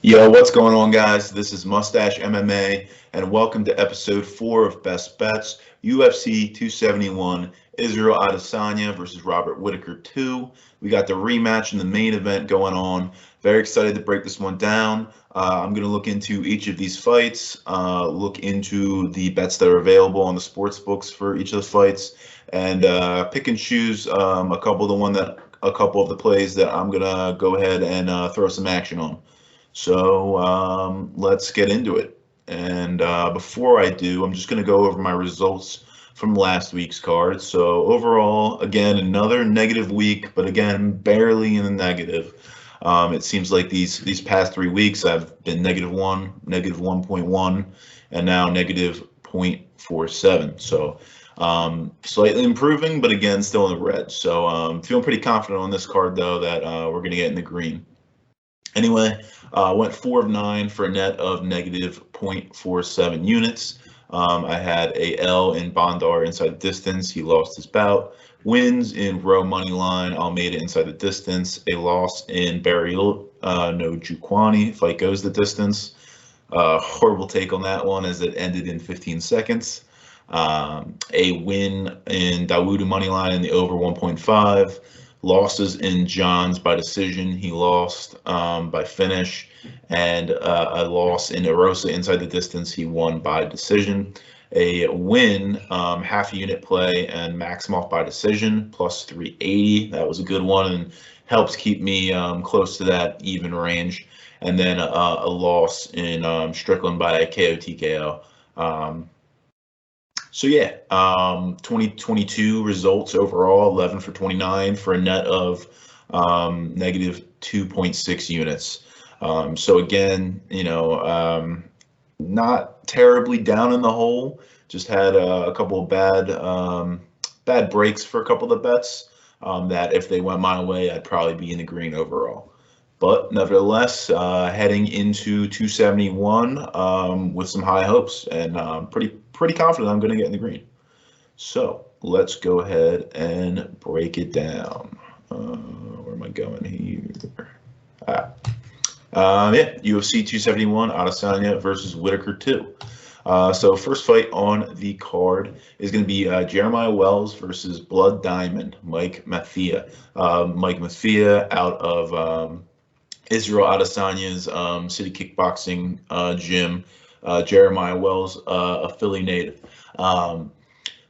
Yo, what's going on, guys? This is Mustache MMA, and welcome to episode 4 of Best Bets, UFC 271, Israel Adesanya versus Robert Whittaker 2. We got the rematch and the main event going on. Very excited to break this one down. I'm going to look into each of these fights, look into the bets that are available on the sports books for each of the fights, and pick and choose a couple of the plays that I'm going to go ahead and throw some action on. So let's get into it. And before I do, I'm just going to go over my results from last week's card. So overall, again, another negative week, but again, barely in the negative. It seems like these past 3 weeks I've been -1, -1.1, and now -0.47. So slightly improving, but again, still in the red. So feeling pretty confident on this card, though, that we're going to get in the green. Anyway, went 4 of 9 for a net of -0.47 units. I had a L in Vanderaa inside the distance. He lost his bout. Wins in Row money line. Almeida inside the distance. A loss in Burial no Jukwani. Fight goes the distance. Horrible take on that one as it ended in 15 seconds. A win in Dawodu money line in the over 1.5. Losses in John's by decision. He lost by finish, and a loss in Erosa inside the distance. He won by decision. A win, half a unit play, and Maxim by decision, plus 380. That was a good one and helps keep me close to that even range. And then a loss in Strickland by KO TKO. So yeah, 2022 results overall, 11 for 29 for a net of -2.6 units. So again, not terribly down in the hole. Just had a couple of bad breaks for a couple of the bets that if they went my way, I'd probably be in the green overall. But nevertheless, heading into 271 with some high hopes and pretty confident I'm going to get in the green. So let's go ahead and break it down. Where am I going here? UFC 271, Adesanya versus Whittaker 2. So first fight on the card is going to be Jeremiah Wells versus Blood Diamond, Mike Mathetha. Mike Mathetha out of Israel Adesanya's city kickboxing gym. Jeremiah Wells, a Philly native.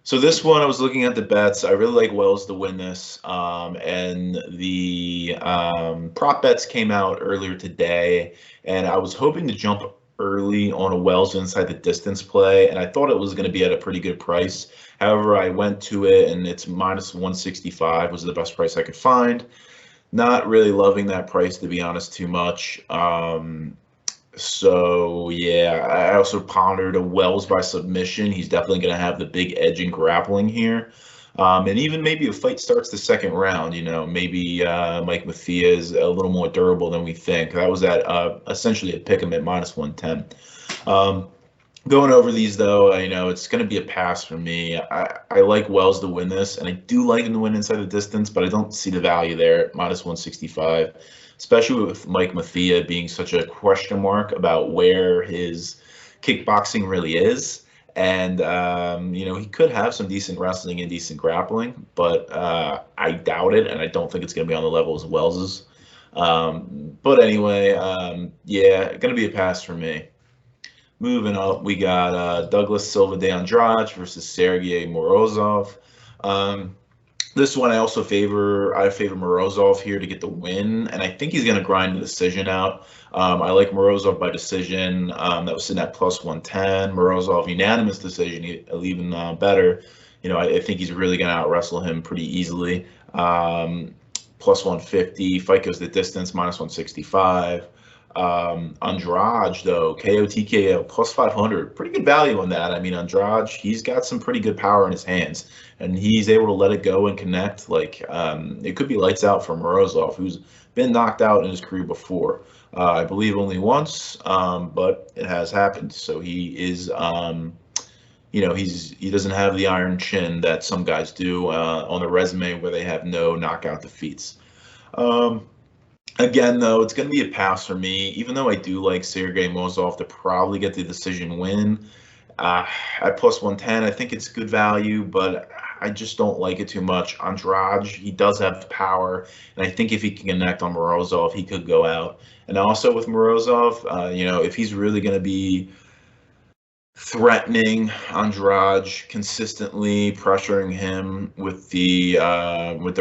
So this one, I was looking at the bets. I really like Wells to win this. And the prop bets came out earlier today, and I was hoping to jump early on a Wells inside the distance play, and I thought it was going to be at a pretty good price. However, I went to it, and it's -165 was the best price I could find. Not really loving that price, to be honest, too much. So yeah, I also pondered a Wells by submission. He's definitely going to have the big edge in grappling here. And even maybe a fight starts the second round, maybe Mike Mathetha is a little more durable than we think. That was at essentially a pick him at -110. Going over these, though, it's going to be a pass for me. I like Wells to win this, and I do like him to win inside the distance, but I don't see the value there at -165, especially with Mike Mathetha being such a question mark about where his kickboxing really is. And, he could have some decent wrestling and decent grappling, but I doubt it, and I don't think it's going to be on the level as Wells's. But anyway, yeah, going to be a pass for me. Moving up, we got Douglas Silva de Andrade versus Sergey Morozov. This one I favor Morozov here to get the win, and I think he's going to grind the decision out. I like Morozov by decision. That was sitting at +110. Morozov unanimous decision, even better. I think he's really going to out-wrestle him pretty easily. +150. Fight goes the distance, -165. Andrade, though, KO TKO +500, pretty good value on that. I mean, Andrade, he's got some pretty good power in his hands, and he's able to let it go and connect. It could be lights out for Morozov, who's been knocked out in his career before. I believe only once, but it has happened. So he is, he doesn't have the iron chin that some guys do on the resume where they have no knockout defeats. Again, though, it's going to be a pass for me. Even though I do like Sergey Morozov to probably get the decision win, at plus 110, I think it's good value, but I just don't like it too much. Andrade, he does have power, and I think if he can connect on Morozov, he could go out. And also with Morozov, if he's really going to be threatening Andrade, consistently pressuring him with the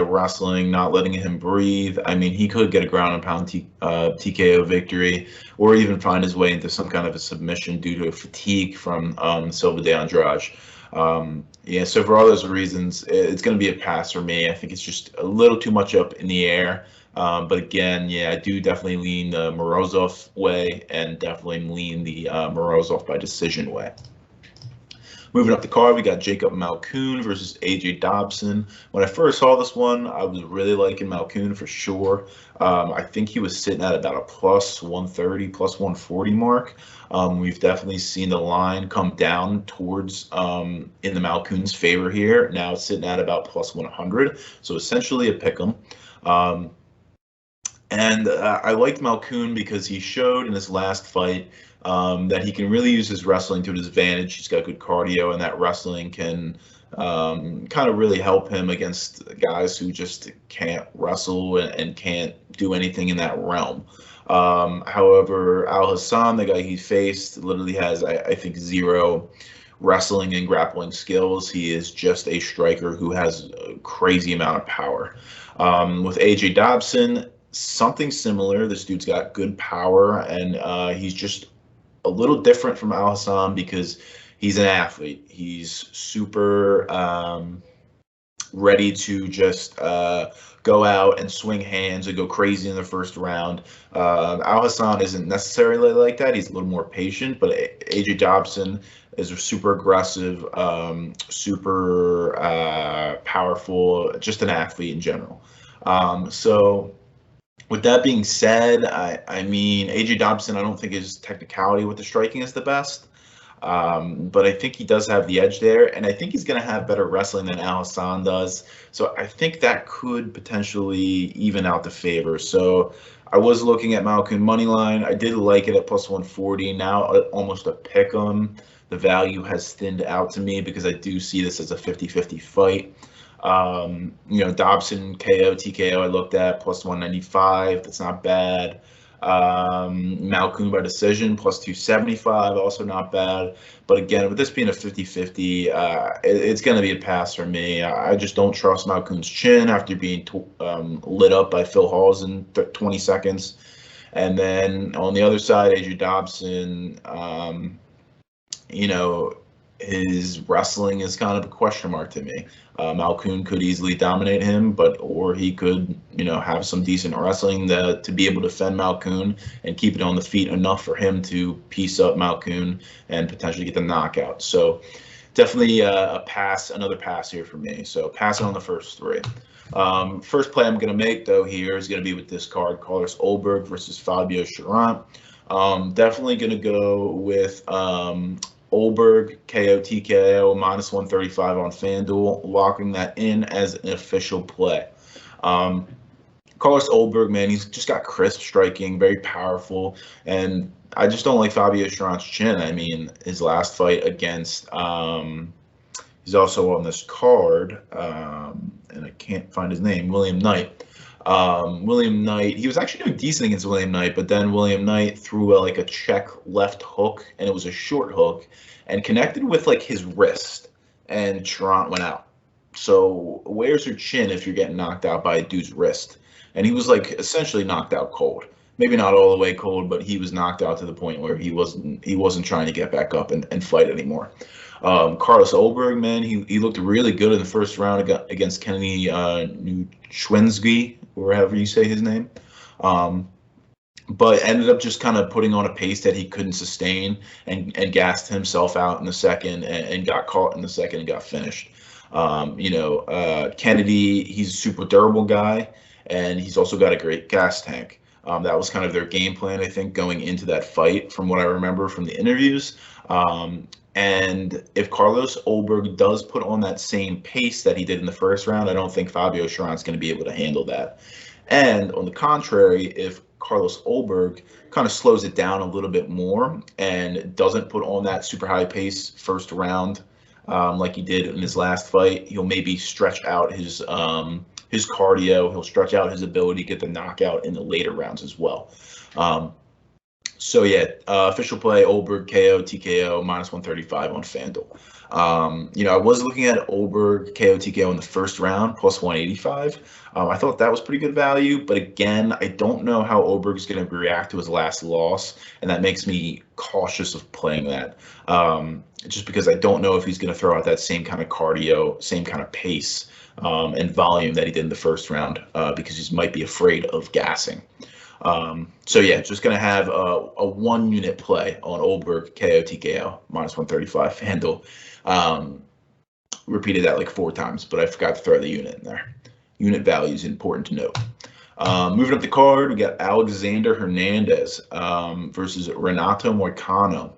wrestling, not letting him breathe. I mean, he could get a ground and pound TKO victory, or even find his way into some kind of a submission due to fatigue from Silva de Andrade. So for all those reasons, it's going to be a pass for me. I think it's just a little too much up in the air. But again, I do definitely lean the Morozov way, and definitely lean the Morozov by decision way. Moving up the card, we got Jacob Malkoun versus AJ Dobson. When I first saw this one, I was really liking Malkoun for sure. I think he was sitting at about a plus 130, plus 140 mark. We've definitely seen the line come down towards in the Malkoun's favor here. Now it's sitting at about plus 100, so essentially a pick'em. And I liked Malkoun because he showed in his last fight that he can really use his wrestling to his advantage. He's got good cardio, and that wrestling can kind of really help him against guys who just can't wrestle and can't do anything in that realm. However, Al Hassan, the guy he faced, literally has, I think, zero wrestling and grappling skills. He is just a striker who has a crazy amount of power. With AJ Dobson, something similar. This dude's got good power, and he's just a little different from Al Hassan because he's an athlete. He's super ready to just go out and swing hands and go crazy in the first round. Al Hassan isn't necessarily like that. He's a little more patient, but AJ Dobson is super aggressive, super powerful, just an athlete in general. So with that being said, I mean, AJ Dobson, I don't think his technicality with the striking is the best, but I think he does have the edge there, and I think he's going to have better wrestling than Al Hassan does. So I think that could potentially even out the favor. So I was looking at Malkoun money line. I did like it at plus 140. Now almost a pick 'em. The value has thinned out to me because I do see this as a 50-50 fight. Dobson KO, TKO I looked at, plus 195. That's not bad. Malkoun by decision, plus 275, also not bad. But again, with this being a 50-50, it's going to be a pass for me. I just don't trust Malkoun's chin after being lit up by Phil Hawes in 20 seconds. And then on the other side, AJ Dobson, his wrestling is kind of a question mark to me. Malkoun could easily dominate him, or he could, have some decent wrestling to be able to defend Malkoun and keep it on the feet enough for him to piece up Malkoun and potentially get the knockout. So definitely another pass here for me. So passing on the first three. First play I'm going to make, though, here is going to be with this card, Carlos Ulberg versus Fabio Cherant. Definitely going to go with Ulberg KO TKO minus 135 on FanDuel, locking that in as an official play. Carlos Ulberg, man, he's just got crisp striking, very powerful, and I just don't like Fabio Cherant's chin. I mean, his last fight against, he's also on this card, and I can't find his name, William Knight. William Knight, he was actually doing decent against William Knight, but then William Knight threw a check left hook, and it was a short hook, and connected with his wrist, and Cherant went out. So where's your chin if you're getting knocked out by a dude's wrist? And he was essentially knocked out cold. Maybe not all the way cold, but he was knocked out to the point where he wasn't trying to get back up and fight anymore. Carlos Ulberg, man, he looked really good in the first round against Kennedy Nuschwensky, or however you say his name. But ended up just kind of putting on a pace that he couldn't sustain and gassed himself out in the second and got caught in the second and got finished. Kennedy, he's a super durable guy, and he's also got a great gas tank. That was kind of their game plan, I think, going into that fight, from what I remember from the interviews. And if Carlos Ulberg does put on that same pace that he did in the first round, I don't think Fabio Cherant's going to be able to handle that. And on the contrary, if Carlos Ulberg kind of slows it down a little bit more and doesn't put on that super high pace first round like he did in his last fight, he'll maybe stretch out his cardio. He'll stretch out his ability to get the knockout in the later rounds as well. So yeah, official play, Ulberg KO, TKO, -135 on FanDuel. I was looking at Ulberg KO, TKO in the first round, +185. I thought that was pretty good value, but again, I don't know how Ulberg is going to react to his last loss, and that makes me cautious of playing that. Just because I don't know if he's going to throw out that same kind of cardio, same kind of pace and volume that he did in the first round, because he might be afraid of gassing. So yeah, just going to have a 1 unit play on Ulberg KO TKO -135 FanDuel. Repeated that like 4 times, but I forgot to throw the unit in there. Unit value is important to note. Moving up the card, we got Alexander Hernandez versus Renato Moicano.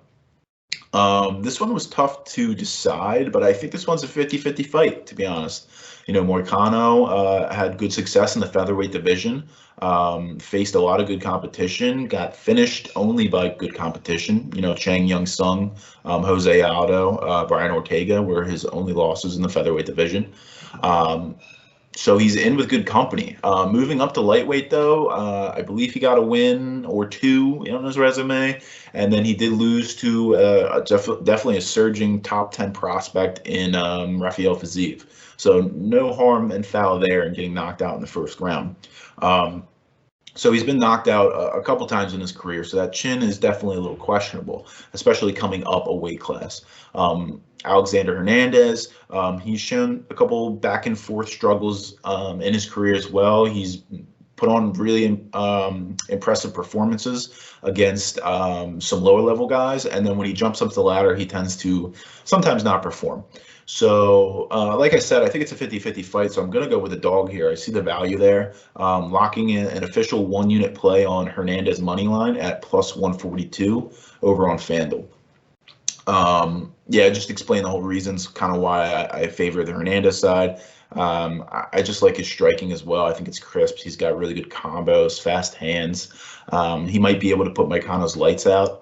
This one was tough to decide, but I think this one's a 50-50 fight, to be honest. Moicano had good success in the featherweight division, faced a lot of good competition, got finished only by good competition. Chang Young-sung, Jose Aldo, Brian Ortega were his only losses in the featherweight division. So he's in with good company. Moving up to lightweight, though, I believe he got a win or 2 on his resume, and then he did lose to definitely a surging top 10 prospect in Rafael Fiziev. So no harm and foul there in getting knocked out in the first round. So he's been knocked out a couple times in his career, so that chin is definitely a little questionable, especially coming up a weight class. Alexander Hernandez, he's shown a couple back and forth struggles in his career as well. He's put on really impressive performances against some lower level guys, and then when he jumps up the ladder, he tends to sometimes not perform. So, like I said, I think it's a 50-50 fight, so I'm going to go with the dog here. I see the value there. Locking in an official 1 unit play on Hernandez money line at +142 over on FanDuel. Yeah, just explain the whole reasons, kind of why I favor the Hernandez side. I just like his striking as well. I think it's crisp. He's got really good combos, fast hands. He might be able to put Moicano's lights out.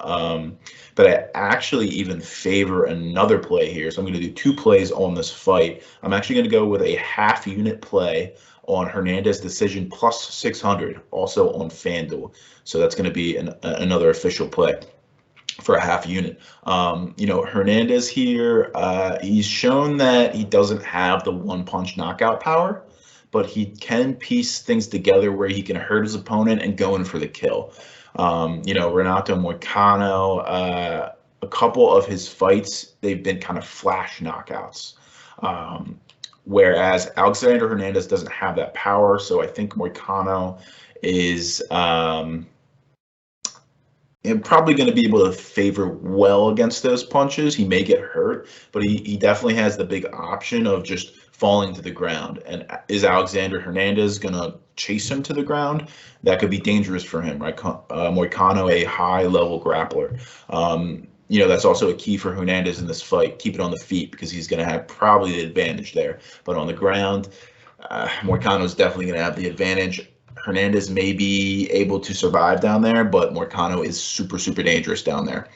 But I actually even favor another play here. So I'm going to do 2 plays on this fight. I'm actually going to go with a half unit play on Hernandez decision +600, also on FanDuel. So that's going to be another official play for a half unit. Hernandez here, he's shown that he doesn't have the one-punch knockout power, but he can piece things together where he can hurt his opponent and go in for the kill. Renato Moicano, a couple of his fights, they've been kind of flash knockouts. Whereas Alexander Hernandez doesn't have that power, so I think Moicano is probably going to be able to favor well against those punches. He may get hurt, but he definitely has the big option of just falling to the ground. And is Alexander Hernandez going to chase him to the ground? That could be dangerous for him, right? Moicano, a high-level grappler. That's also a key for Hernandez in this fight. Keep it on the feet because he's going to have probably the advantage there. But on the ground, Moicano is definitely going to have the advantage. Hernandez may be able to survive down there, but Moicano is super, super dangerous down there.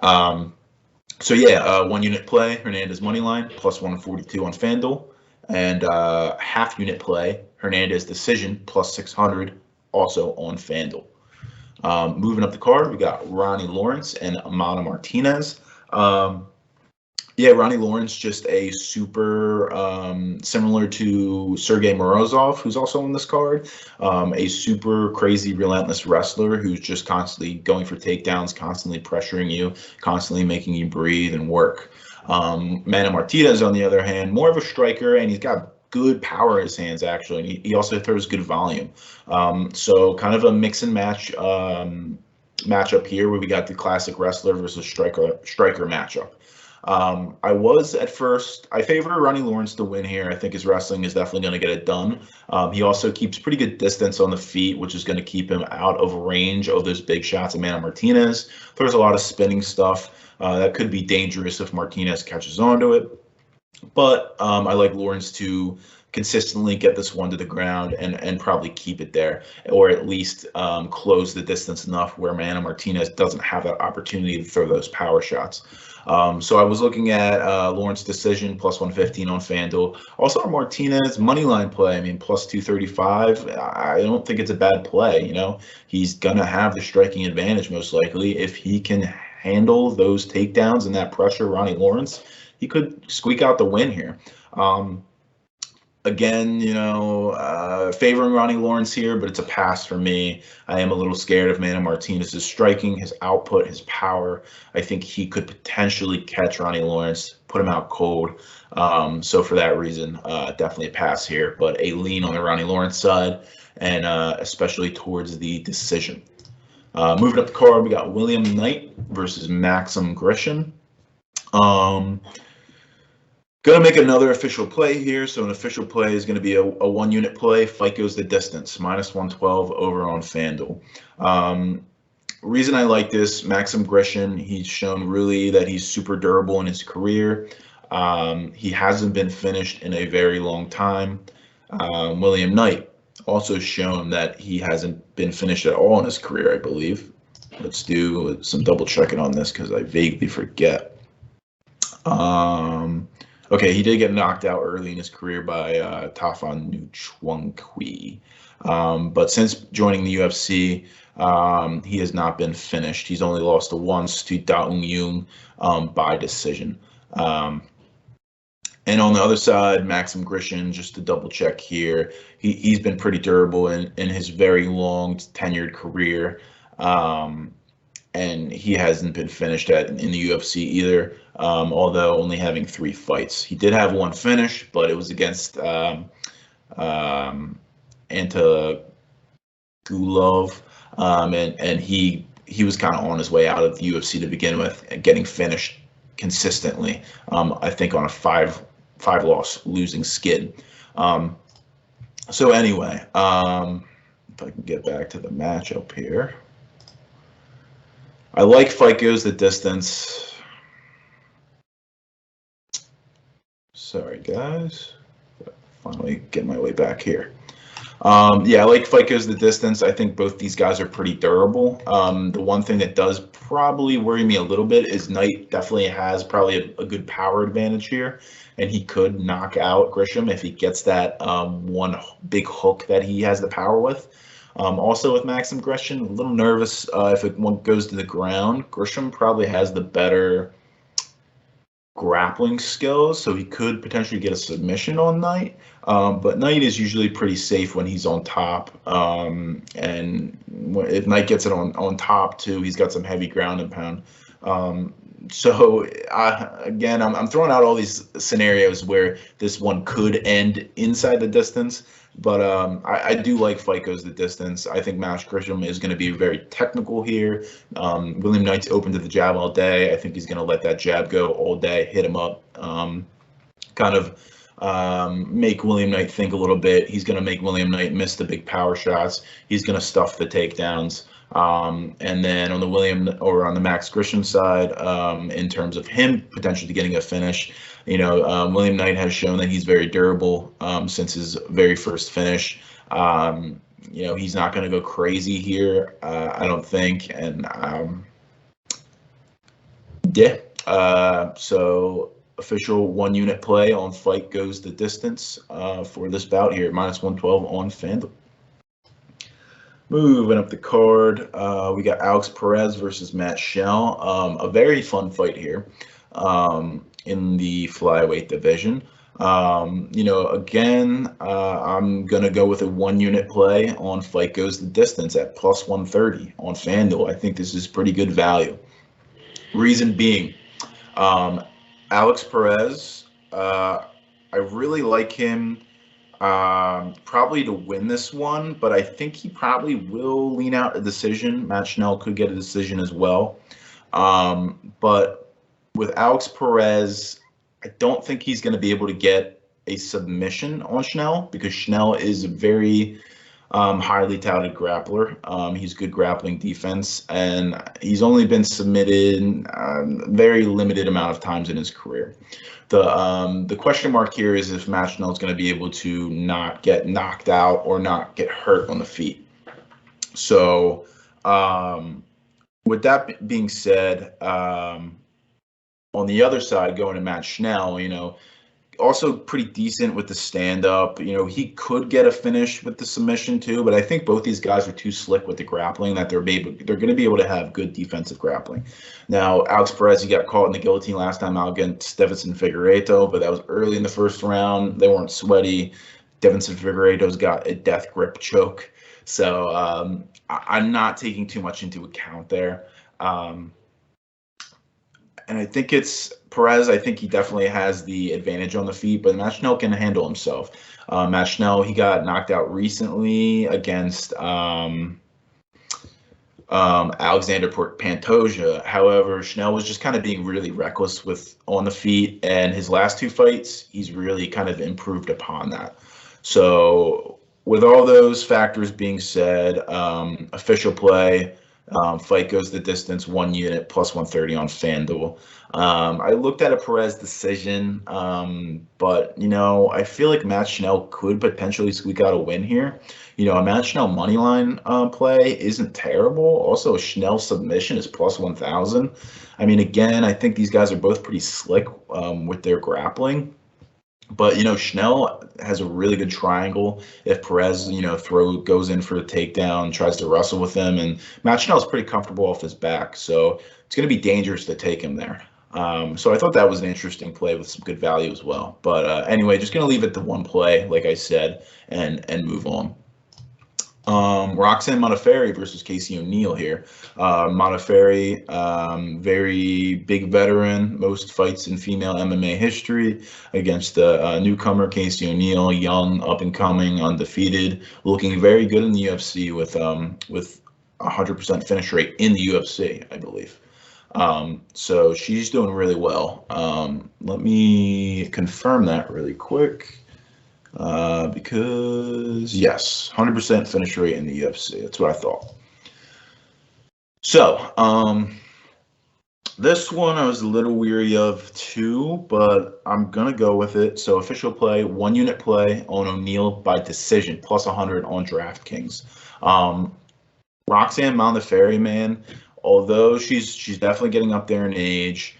So yeah, 1 unit play, Hernandez money line, +142 on FanDuel. And half unit play, Hernandez decision, +600, also on FanDuel. Moving up the card, we got Ronnie Lawrence and Amanda Martinez. Ronnie Lawrence, just a super similar to Sergey Morozov, who's also on this card. A super crazy, relentless wrestler who's just constantly going for takedowns, constantly pressuring you, constantly making you breathe and work. Amanda Martinez, on the other hand, more of a striker, and he's got good power in his hands, actually. And he also throws good volume. So kind of a mix and match matchup here where we got the classic wrestler versus striker matchup. I favored Ronnie Lawrence to win here. I think his wrestling is definitely going to get it done. He also keeps pretty good distance on the feet, which is going to keep him out of range of those big shots. Amanda Martinez throws a lot of spinning stuff. That could be dangerous if Martinez catches onto it. But I like Lawrence to consistently get this one to the ground and probably keep it there, or at least close the distance enough where Martinez doesn't have that opportunity to throw those power shots. So I was looking at Lawrence decision plus 115 on FanDuel. Also, Martinez money line play. I mean, plus 235. I don't think it's a bad play. You know, he's gonna have the striking advantage most likely if he can handle those takedowns and that pressure. Ronnie Lawrence, he could squeak out the win here. Again, you know, favoring Ronnie Lawrence here, but it's a pass for me. I am a little scared of Martinez's striking, his output, his power. I think he could potentially catch Ronnie Lawrence, put him out cold. So for that reason, definitely a pass here, but a lean on the Ronnie Lawrence side, and especially towards the decision. Moving up the card, we got William Knight versus Maxim Grishin. Going to make another official play here. So an official play is going to be a one-unit play. Fight goes the distance, minus 112 over on FanDuel. Reason I like this, Maxim Grishin, he's shown really that he's super durable in his career. He hasn't been finished in a very long time. William Knight also shown that he hasn't been finished at all in his career, I believe. Let's do some double checking on this because I vaguely forget. Okay, he did get knocked out early in his career by Tafan Nuchwankwi. But since joining the UFC, he has not been finished. He's only lost once to Da-Ung Yung by decision. And on the other side, Maxim Grishin, just to double check here, he's been pretty durable in his very long tenured career. And he hasn't been finished in the UFC either, although only having 3 fights. He did have 1 finish, but it was against Antagulov, and he was kind of on his way out of the UFC to begin with, and getting finished consistently. I think on a five-loss losing skid. So anyway, if I can get back to the matchup here. I like fight goes the distance. Sorry, guys. Finally get my way back here. Yeah, I like fight goes the distance. I think both these guys are pretty durable. The one thing that does probably worry me a little bit is Knight definitely has probably a good power advantage here, and he could knock out Grisham if he gets that one big hook that he has the power with. Also with Maxim Grishin, a little nervous if it goes to the ground. Grisham probably has the better grappling skills, so he could potentially get a submission on Knight. But Knight is usually pretty safe when he's on top. And if Knight gets it on top too, he's got some heavy ground and pound. So again, I'm throwing out all these scenarios where this one could end inside the distance. But I do like fight goes the distance. I think Max Grisham is going to be very technical here. William Knight's open to the jab all day. I think he's going to let that jab go all day, hit him up, kind of make William Knight think a little bit. He's going to make William Knight miss the big power shots. He's going to stuff the takedowns. And then on the Max Grisham side, in terms of him potentially getting a finish, William Knight has shown that he's very durable since his very first finish. He's not going to go crazy here, I don't think. And so official 1-unit play on fight goes the distance for this bout here, minus 112 on FanDuel. Moving up the card, we got Alex Perez versus Matt Schnell. A very fun fight here in the flyweight division. Again, I'm going to go with a 1-unit play on fight goes the distance at plus 130 on FanDuel. I think this is pretty good value. Reason being, Alex Perez, I really like him. Probably to win this one, but I think he probably will lean out a decision. Matt Schnell could get a decision as well. But with Alex Perez, I don't think he's going to be able to get a submission on Schnell because Schnell is very Highly touted grappler. He's good grappling defense, and he's only been submitted very limited amount of times in his career. The question mark here is if Matt Schnell is going to be able to not get knocked out or not get hurt on the feet. So, with that being said, on the other side, going to Matt Schnell, also pretty decent with the stand-up. He could get a finish with the submission too, but I think both these guys are too slick with the grappling that they're going to be able to have good defensive grappling. Now, Alex Perez, he got caught in the guillotine last time out against Deiveson Figueiredo, but that was early in the first round. They weren't sweaty. Deiveson Figueiredo's got a death grip choke, so I'm not taking too much into account there. And I think it's Perez. I think he definitely has the advantage on the feet, but Matt Schnell can handle himself. Matt Schnell, he got knocked out recently against Alexander Pantoja. However, Schnell was just kind of being really reckless on the feet, and his last two fights, he's really kind of improved upon that. So with all those factors being said, official play, fight goes the distance, 1 unit plus 130 on FanDuel. I looked at a Perez decision, but I feel like Matt Schnell could potentially squeak out a win here. A Matt Schnell moneyline play isn't terrible. Also, a Schnell submission is plus 1,000. I mean, again, I think these guys are both pretty slick with their grappling. But, Schnell has a really good triangle. If Perez, goes in for a takedown, tries to wrestle with him, and Matt Schnell's pretty comfortable off his back. So it's going to be dangerous to take him there. So I thought that was an interesting play with some good value as well. But anyway, just going to leave it to one play, like I said, and move on. Roxanne Modafferi versus Casey O'Neill here. Modafferi, very big veteran, most fights in female MMA history against the newcomer Casey O'Neill, young, up and coming, undefeated, looking very good in the UFC with 100% finish rate in the UFC, I believe. So she's doing really well. Let me confirm that really quick. Because yes, 100% finish rate in the UFC. That's what I thought. So, this one I was a little weary of too, but I'm gonna go with it. So official play, 1 unit play on O'Neill by decision, plus 100 on DraftKings. Roxanne Modafferi, man, although she's definitely getting up there in age,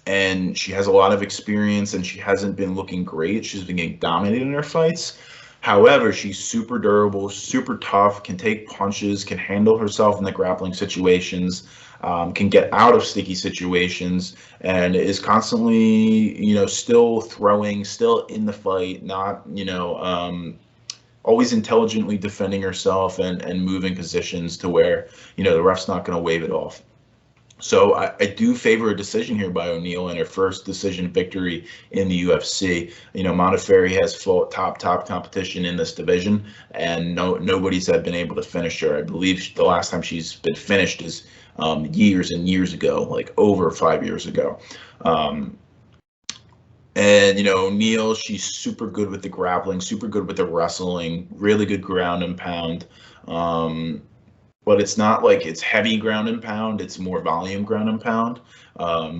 and she has a lot of experience and she hasn't been looking great. She's been getting dominated in her fights. However, she's super durable, super tough, can take punches, can handle herself in the grappling situations, can get out of sticky situations, and is constantly, still throwing, still in the fight, not, always intelligently defending herself and moving positions to where, the ref's not going to wave it off. So I do favor a decision here by O'Neill in her first decision victory in the UFC. Modafferi has full top competition in this division, and nobody's been able to finish her. I believe the last time she's been finished is years and years ago, like over 5 years ago. And, O'Neill, she's super good with the grappling, super good with the wrestling, really good ground and pound. But it's not like it's heavy ground and pound. It's more volume ground and pound.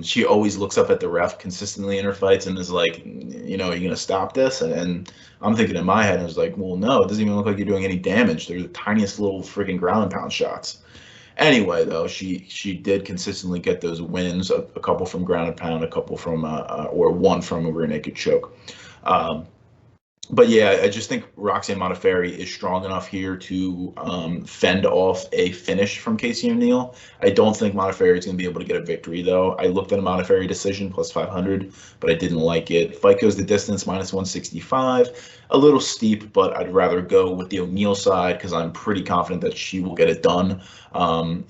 She always looks up at the ref consistently in her fights and is like, are you going to stop this? And I'm thinking in my head, I was like, well, no, it doesn't even look like you're doing any damage. They're the tiniest little freaking ground and pound shots. Anyway, though, she did consistently get those wins, a couple from ground and pound, a couple from, or one from a rear naked choke. But yeah, I just think Roxanne Modafferi is strong enough here to fend off a finish from Casey O'Neill. I don't think Modafferi is going to be able to get a victory, though. I looked at a Modafferi decision, plus 500, but I didn't like it. Fight goes the distance, minus 165. A little steep, but I'd rather go with the O'Neill side because I'm pretty confident that she will get it done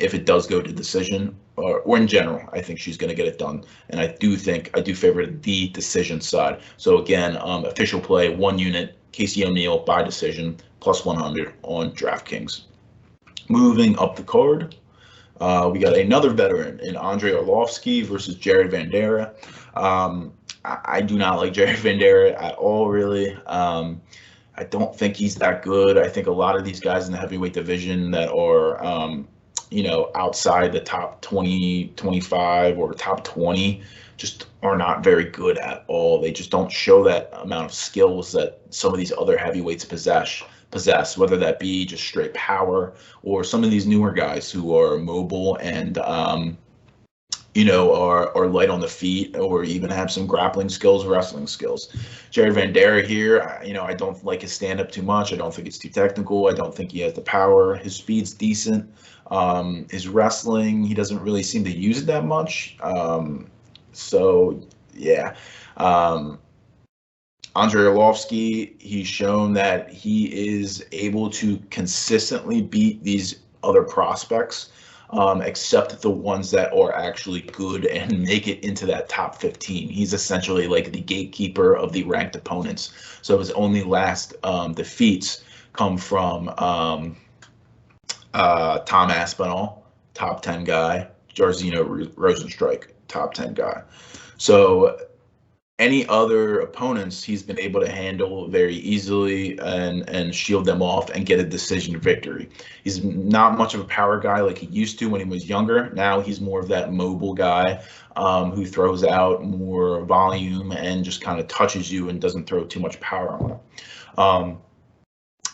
if it does go to decision. Or in general, I think she's going to get it done. And I do favor the decision side. So again, official play, 1 unit, Casey O'Neill by decision, plus 100 on DraftKings. Moving up the card, we got another veteran in Andrei Arlovski versus Jared Vanderaa. I do not like Jared Vanderaa at all, really. I don't think he's that good. I think a lot of these guys in the heavyweight division that are, outside the top 20, 25 or top 20 just are not very good at all. They just don't show that amount of skills that some of these other heavyweights possess, whether that be just straight power or some of these newer guys who are mobile and are light on the feet or even have some grappling skills, wrestling skills. Jared Vanderaa here, I don't like his stand-up too much. I don't think it's too technical. I don't think he has the power. His speed's decent. His wrestling, he doesn't really seem to use it that much. Yeah. Andrei Arlovski, he's shown that he is able to consistently beat these other prospects, except the ones that are actually good and make it into that top 15. He's essentially like the gatekeeper of the ranked opponents. So his only last defeats come from Tom Aspinall, top 10 guy, Jairzinho Rozenstruik, top 10 guy. So any other opponents he's been able to handle very easily and shield them off and get a decision victory. He's not much of a power guy like he used to when he was younger. Now he's more of that mobile guy who throws out more volume and just kind of touches you and doesn't throw too much power on him.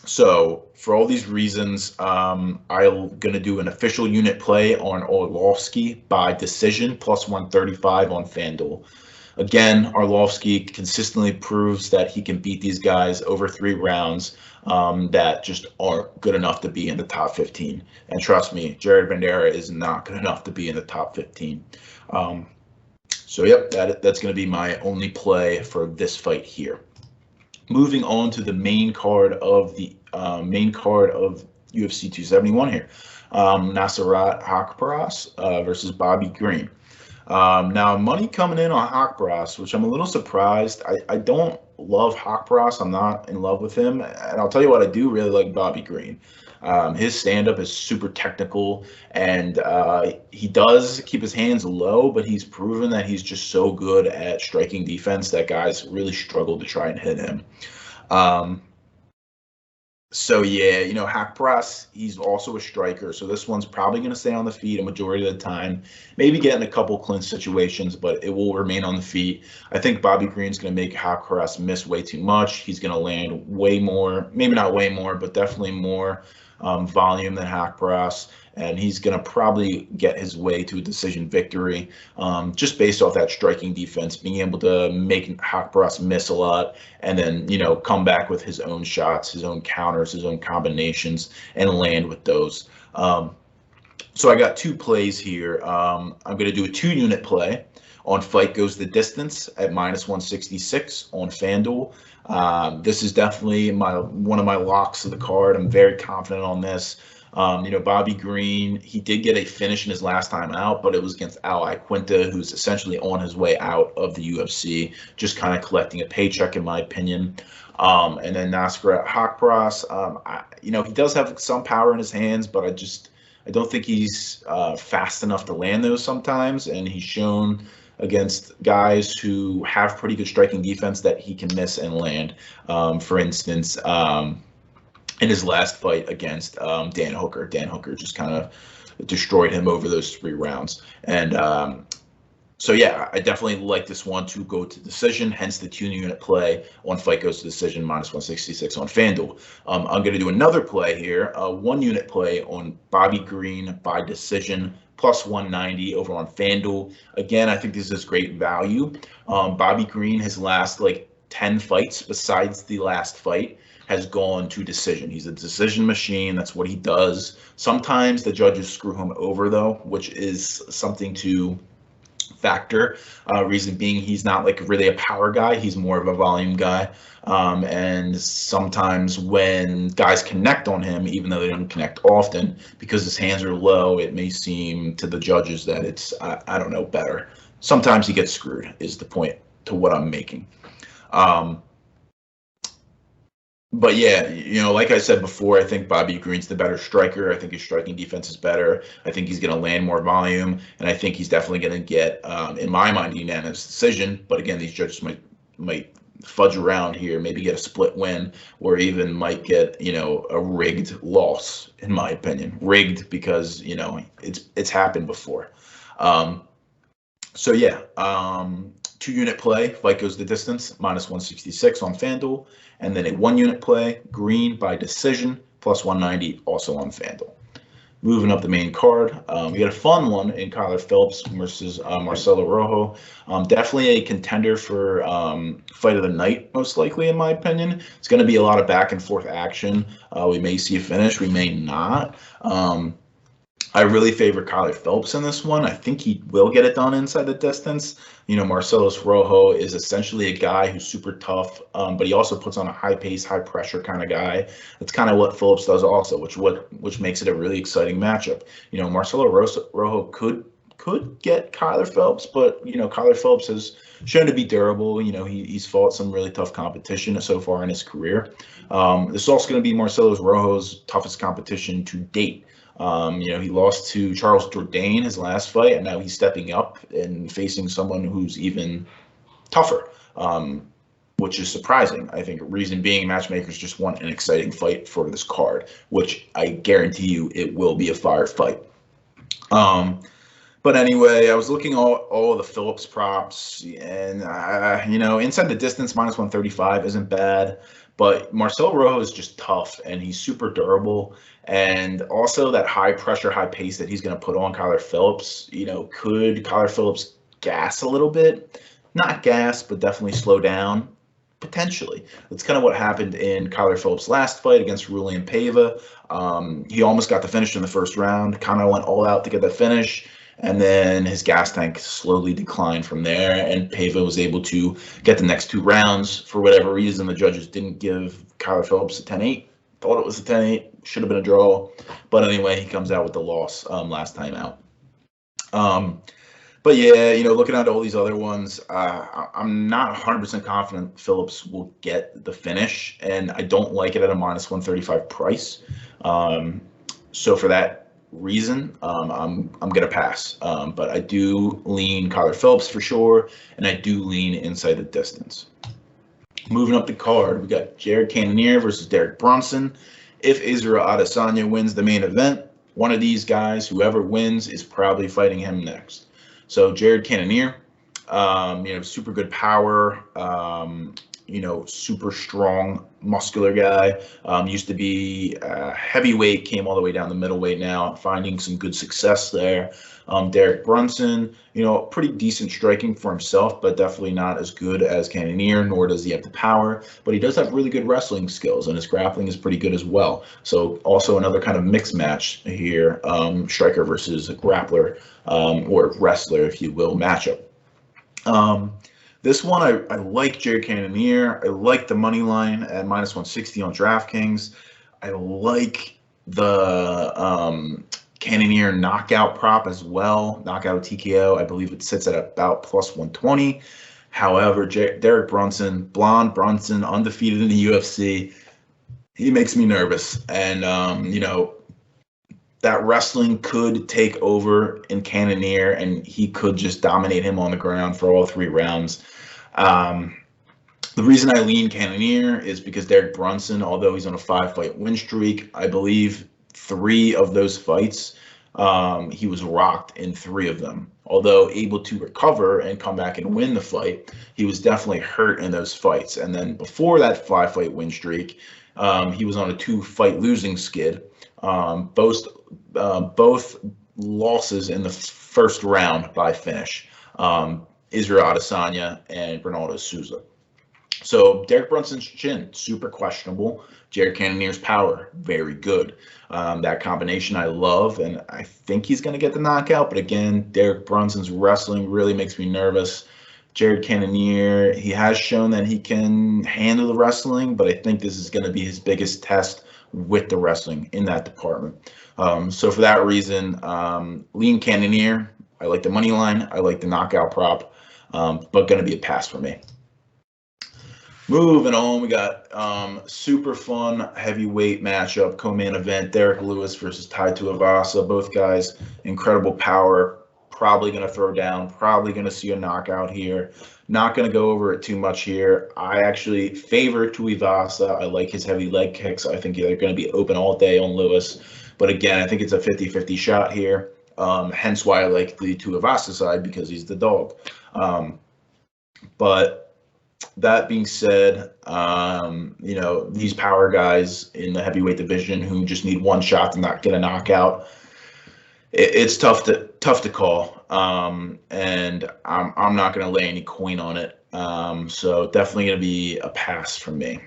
So for all these reasons, I'm going to do an official unit play on Arlovski by decision, plus 135 on FanDuel. Again, Arlovski consistently proves that he can beat these guys over 3 rounds that just aren't good enough to be in the top 15. And trust me, Jared Vanderaa is not good enough to be in the top 15. That's going to be my only play for this fight here. Moving on to the main card of UFC 271 here, Nasrat Haqparast versus Bobby Green. Now, money coming in on Haqparast, which I'm a little surprised. I don't love Haqparast. I'm not in love with him. And I'll tell you what, I do really like Bobby Green. His stand-up is super technical, and he does keep his hands low, but he's proven that he's just so good at striking defense that guys really struggle to try and hit him. Haqparast, he's also a striker, so this one's probably going to stay on the feet a majority of the time, maybe get in a couple clinch situations, but it will remain on the feet. I think Bobby Green's going to make Haqparast miss way too much. He's going to land way more, maybe not way more, but definitely more volume than Haqparast, and he's going to probably get his way to a decision victory just based off that striking defense, being able to make Haqparast miss a lot and then, come back with his own shots, his own counters, his own combinations, and land with those. So I got 2 plays here. I'm going to do a 2-unit play on Fight Goes the Distance at minus 166 on FanDuel. This is definitely one of my locks of the card. I'm very confident on this. Bobby Green, he did get a finish in his last time out, but it was against Al Iaquinta, who's essentially on his way out of the UFC, just kind of collecting a paycheck, in my opinion. And then Nasrat Haqparast, he does have some power in his hands, but I don't think he's fast enough to land those sometimes, and he's shown against guys who have pretty good striking defense that he can miss and land. For instance, in his last fight against Dan Hooker just kind of destroyed him over those 3 rounds. And I definitely like this one to go to decision, hence the 2-unit play on Fight Goes to Decision, minus 166 on FanDuel. I'm going to do another play here, a 1-unit play on Bobby Green by decision, plus 190 over on FanDuel. Again, I think this is great value. Bobby Green, his last 10 fights besides the last fight, has gone to decision. He's a decision machine. That's what he does. Sometimes the judges screw him over, though, which is something to factor. Reason being, he's not really a power guy. He's more of a volume guy. And sometimes when guys connect on him, even though they don't connect often, because his hands are low, it may seem to the judges that it's, I don't know, better. Sometimes he gets screwed, is the point to what I'm making. But yeah, like I said before, I think Bobby Green's the better striker. I think his striking defense is better. I think he's going to land more volume, and I think he's definitely going to get, in my mind, a unanimous decision. But again, these judges might fudge around here, maybe get a split win, or even might get, a rigged loss, in my opinion. Rigged because, it's happened before. So yeah, 2-unit play, fight goes the distance, -166 on FanDuel, and then a 1-unit play, green by decision, +190, also on FanDuel. Moving up the main card, we got a fun one in Kyler Phillips versus Marcelo Rojo. Definitely a contender for fight of the night, most likely, in my opinion. It's going to be a lot of back and forth action. We may see a finish, we may not. I really favor Kyler Phillips in this one. I think he will get it done inside the distance. Marcelo Rojo is essentially a guy who's super tough, but he also puts on a high pace, high pressure kind of guy. That's kind of what Phillips does also, which makes it a really exciting matchup. Marcelo Rojo could get Kyler Phillips, but Kyler Phillips has shown to be durable. He's fought some really tough competition so far in his career. This is also going to be Marcelo Rojo's toughest competition to date. He lost to Charles Jourdain his last fight, and now he's stepping up and facing someone who's even tougher, which is surprising. I think reason being, matchmakers just want an exciting fight for this card, which I guarantee you it will be a fire fight. But anyway, I was looking all of the Phillips props, and inside the distance, -135 isn't bad. But Marcelo Rojo is just tough, and he's super durable. And also that high pressure, high pace that he's going to put on Kyler Phillips, could Kyler Phillips gas a little bit? Not gas, but definitely slow down, potentially. That's kind of what happened in Kyler Phillips' last fight against Rulian Paiva. He almost got the finish in the first round, kind of went all out to get the finish. And then his gas tank slowly declined from there, and Paiva was able to get the next 2 rounds. For whatever reason, the judges didn't give Kyler Phillips a 10-8. Thought it was a 10-8. Should have been a draw. But anyway, he comes out with the loss last time out. But yeah, looking at all these other ones, I'm not 100% confident Phillips will get the finish, and I don't like it at a -135 price. So for that reason, I'm gonna pass. But I do lean Kyler Phillips for sure, and I do lean inside the distance. Moving up the card, we got Jared Cannonier versus Derek Brunson. If Israel Adesanya wins the main event, one of these guys, whoever wins, is probably fighting him next. So Jared Cannonier, super good power, super strong, muscular guy. Used to be heavyweight, came all the way down to middleweight now, finding some good success there. Derek Brunson, pretty decent striking for himself, but definitely not as good as Cannonier, nor does he have the power. But he does have really good wrestling skills, and his grappling is pretty good as well. So also another kind of mixed match here, striker versus grappler, or wrestler, if you will, matchup. This one, I like Jared Cannonier. I like the money line at -160 on DraftKings. I like the Cannonier knockout prop as well. Knockout TKO, I believe it sits at about +120. However, Derek Brunson, blonde Brunson, undefeated in the UFC, he makes me nervous. And, that wrestling could take over in Cannonier, and he could just dominate him on the ground for all 3 rounds. The reason I lean Cannonier is because Derek Brunson, although he's on a 5-fight win streak, I believe 3 of those fights, he was rocked in 3 of them. Although able to recover and come back and win the fight, he was definitely hurt in those fights. And then before that 5-fight win streak, he was on a 2-fight losing skid. Both losses in the first round by finish. Israel Adesanya and Bernardo Souza. So Derek Brunson's chin, super questionable. Jared Cannonier's power, very good. That combination I love, and I think he's going to get the knockout. But again, Derek Brunson's wrestling really makes me nervous. Jared Cannonier, he has shown that he can handle the wrestling, but I think this is going to be his biggest test with the wrestling in that department. So for that reason, lean Cannonier. I like the money line. I like the knockout prop, but going to be a pass for me. Moving on, we got super fun heavyweight matchup, co-main event, Derek Lewis versus Tai Tuivasa. Both guys, incredible power, probably going to throw down, probably going to see a knockout here. Not going to go over it too much here. I actually favor Tuivasa. I like his heavy leg kicks. I think they're going to be open all day on Lewis. But again, I think it's a 50-50 shot here. Hence why I like the Tuivasa side, because he's the dog. But that being said, these power guys in the heavyweight division who just need one shot to not get a knockout, it's tough to call. And I'm not going to lay any coin on it. So definitely going to be a pass from me.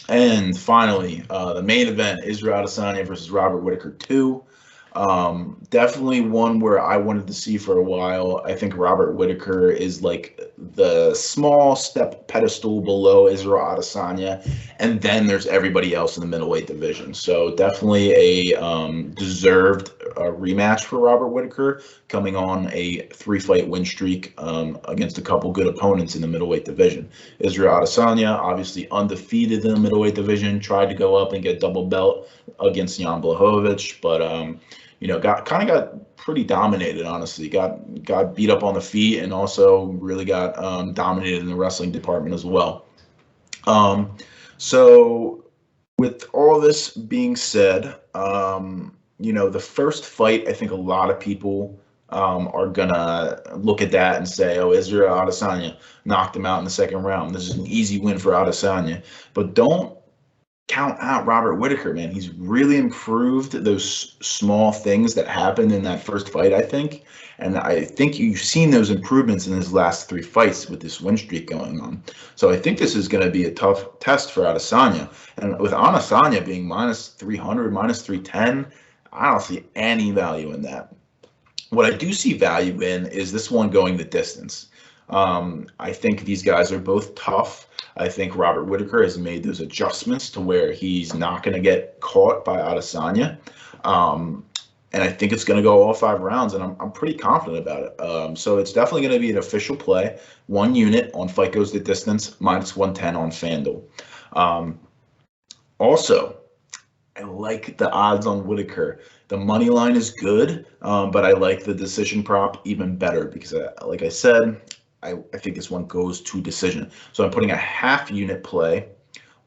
And finally, the main event, Israel Adesanya versus Robert Whittaker 2. Definitely one where I wanted to see for a while. I think Robert Whittaker is like the small step pedestal below Israel Adesanya, and then there's everybody else in the middleweight division. So definitely a deserved rematch for Robert Whittaker, coming on a 3-fight win streak against a couple good opponents in the middleweight division. Israel Adesanya, obviously undefeated in the middleweight division, tried to go up and get double belt against Jan Blachowicz, but got pretty dominated, honestly. Got beat up on the feet, and also really got dominated in the wrestling department as well. So with all this being said, the first fight, I think a lot of people are gonna look at that and say, oh, Israel Adesanya knocked him out in the second round. This is an easy win for Adesanya. But don't count out Robert Whittaker, man. He's really improved those small things that happened in that first fight, I think. And I think you've seen those improvements in his last 3 fights with this win streak going on. So I think this is going to be a tough test for Adesanya. And with Adesanya being minus 300, minus 310, I don't see any value in that. What I do see value in is this one going the distance. I think these guys are both tough. I think Robert Whittaker has made those adjustments to where he's not going to get caught by Adesanya. And I think it's going to go all 5 rounds, and I'm pretty confident about it. So it's definitely going to be an official play. 1 unit on Fight Goes the Distance, minus 110 on FanDuel. Also, I like the odds on Whittaker. The money line is good, but I like the decision prop even better because, like I said, I think this one goes to decision. So I'm putting a half unit play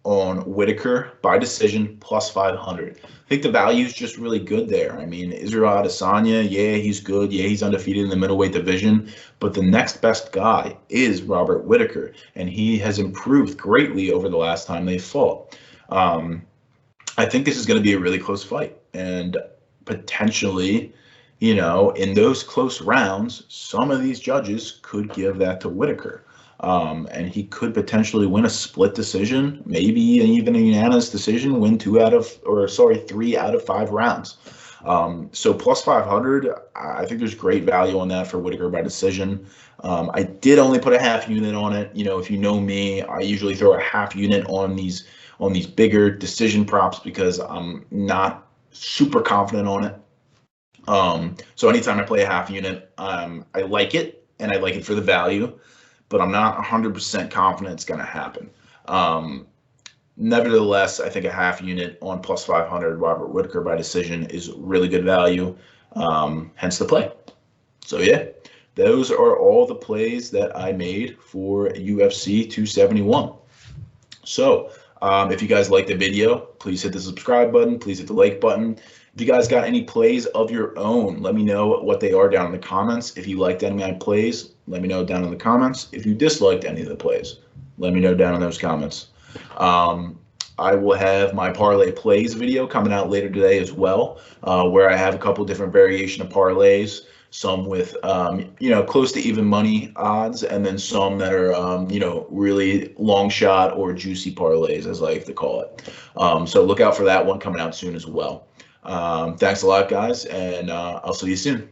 on Whittaker by decision plus 500. I think the value is just really good there. I mean, Israel Adesanya, yeah, he's good. Yeah, he's undefeated in the middleweight division. But the next best guy is Robert Whittaker, and he has improved greatly over the last time they fought. I think this is going to be a really close fight. And potentially, in those close rounds, some of these judges could give that to Whittaker. And he could potentially win a split decision, maybe even a unanimous decision, win 3 out of 5 rounds. So plus 500, I think there's great value on that for Whittaker by decision. I did only put a half unit on it. If you know me, I usually throw a half unit on these bigger decision props because I'm not super confident on it. So anytime I play a half unit, I like it, and I like it for the value, but I'm not 100% confident it's going to happen. Nevertheless, I think a half unit on plus 500 Robert Whittaker by decision is really good value, hence the play. So yeah, those are all the plays that I made for UFC 271. So if you guys liked the video, please hit the subscribe button. Please hit the like button. If you guys got any plays of your own, let me know what they are down in the comments. If you liked any of my plays, let me know down in the comments. If you disliked any of the plays, let me know down in those comments. I will have my parlay plays video coming out later today as well, where I have a couple different variation of parlays, some with, close to even money odds, and then some that are, really long shot or juicy parlays, as I like to call it. So look out for that one coming out soon as well. Thanks a lot, guys, and I'll see you soon.